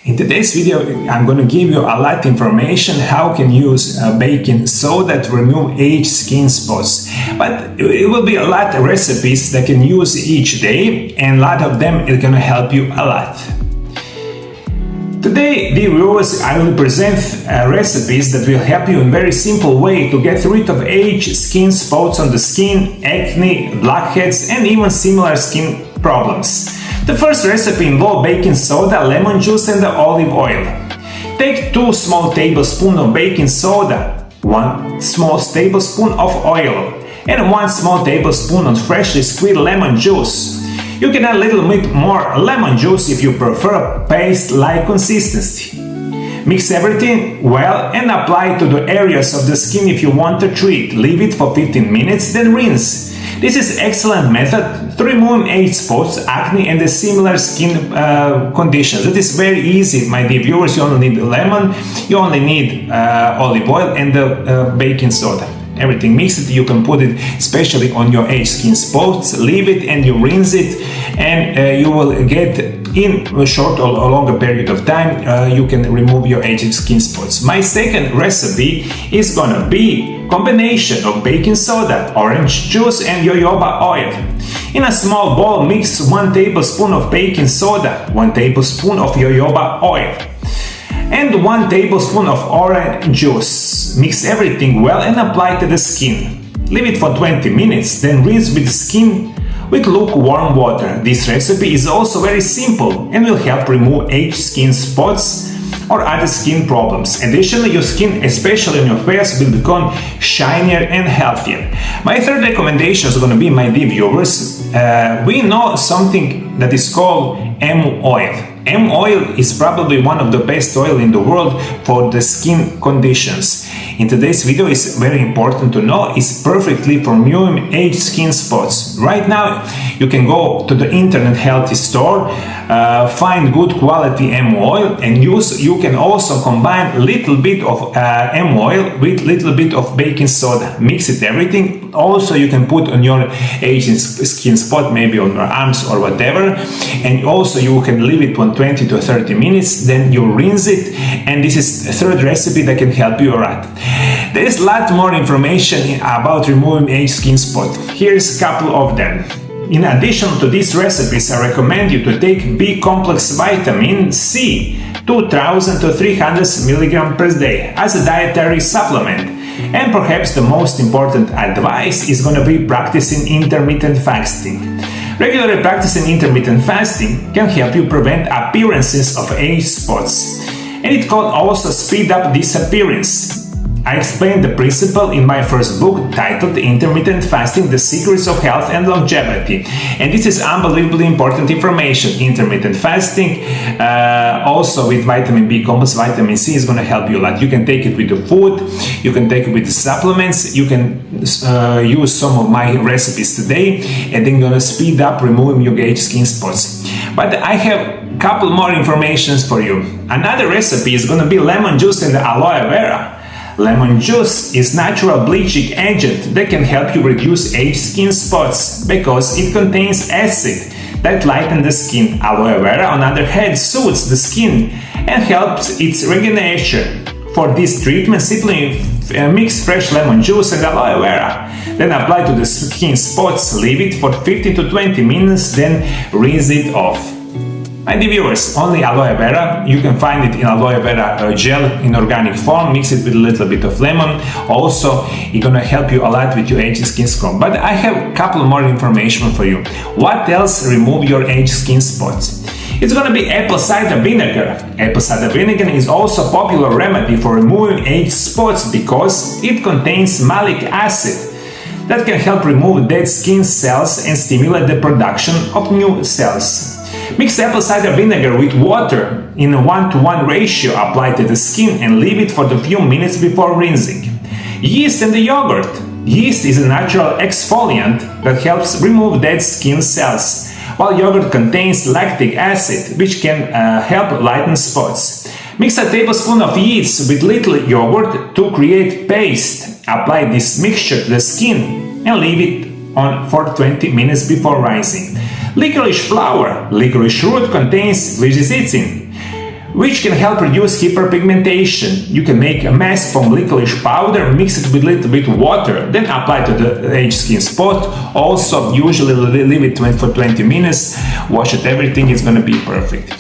In today's video, I'm going to give you a lot of information how you can use baking soda to remove aged skin spots. But it will be a lot of recipes that you can use each day, and a lot of them is going to help you a lot. Today, dear viewers, I will present recipes that will help you in a very simple way to get rid of aged skin spots on the skin, acne, blackheads, and even similar skin problems. The first recipe involves baking soda, lemon juice, and olive oil. Take 2 small tablespoons of baking soda, 1 small tablespoon of oil, and 1 small tablespoon of freshly squeezed lemon juice. You can add a little bit more lemon juice if you prefer paste-like consistency. Mix everything well and apply to the areas of the skin if you want to treat. Leave it for 15 minutes, then rinse. This is excellent method to remove aged spots, acne, and the similar skin conditions. It is very easy, my dear viewers. You only need lemon, you only need olive oil and the baking soda. Everything mixed, you can put it especially on your aged skin spots, leave it and you rinse it, and you will get in a short or longer period of time you can remove your aged skin spots. My second recipe is gonna be combination of baking soda, orange juice, and jojoba oil. In a small bowl, mix 1 tablespoon of baking soda, 1 tablespoon of jojoba oil, and 1 tablespoon of orange juice. Mix everything well and apply to the skin. Leave it for 20 minutes, then rinse with the skin with lukewarm water. This recipe is also very simple and will help remove aged skin spots or other skin problems. Additionally, your skin, especially on your face, will become shinier and healthier. My third recommendation is going to be, my dear viewers, we know something that is called M oil. M oil is probably one of the best oil in the world for the skin conditions. In today's video, it's very important to know it's perfectly for removing aged skin spots. Right now, you can go to the internet healthy store, find good quality M oil, and use. You can also combine a little bit of M oil with little bit of baking soda. Mix it everything. Also, you can put on your aged skin spot, maybe on your arms or whatever, and also you can leave it for 20 to 30 minutes. Then you rinse it, and this is the third recipe that can help you a lot. There is a lot more information about removing aged skin spots. Here's a couple of them. In addition to these recipes, I recommend you to take B complex vitamin C 2000 to 300 mg per day as a dietary supplement. And perhaps the most important advice is going to be practicing intermittent fasting. Regularly practicing intermittent fasting can help you prevent appearances of aged spots, and it can also speed up disappearance. I explained the principle in my first book titled Intermittent Fasting: The Secrets of Health and Longevity, and this is unbelievably important information. Intermittent fasting, also with vitamin B complex, vitamin C, is going to help you a lot. You can take it with the food, you can take it with the supplements, you can use some of my recipes today, and then going to speed up removing your aged skin spots. But I have a couple more informations for you. Another recipe is going to be lemon juice and aloe vera. Lemon juice is natural bleaching agent that can help you reduce aged skin spots because it contains acid that lightens the skin. Aloe vera, on the other hand, soothes the skin and helps its regeneration. For this treatment, simply mix fresh lemon juice and aloe vera, then apply to the skin spots, leave it for 15 to 20 minutes, then rinse it off. My dear viewers, only aloe vera. You can find it in aloe vera gel in organic form. Mix it with a little bit of lemon. Also, it's gonna help you a lot with your aged skin spot. But I have a couple more information for you. What else remove your aged skin spots? It's gonna be apple cider vinegar. Apple cider vinegar is also a popular remedy for removing aged spots because it contains malic acid that can help remove dead skin cells and stimulate the production of new cells. Mix apple cider vinegar with water in a 1-to-1 ratio, apply to the skin, and leave it for a few minutes before rinsing. Yeast and the yogurt. Yeast is a natural exfoliant that helps remove dead skin cells, while yogurt contains lactic acid, which can help lighten spots. Mix a tablespoon of yeast with little yogurt to create paste. Apply this mixture to the skin and leave it on for 20 minutes before rising. Licorice flower. Licorice root contains licitine, which can help reduce hyperpigmentation. You can make a mask from licorice powder, mix it with a little bit of water, then apply to the aged skin spot. Also, usually leave it for 20 minutes, wash it, everything is going to be perfect.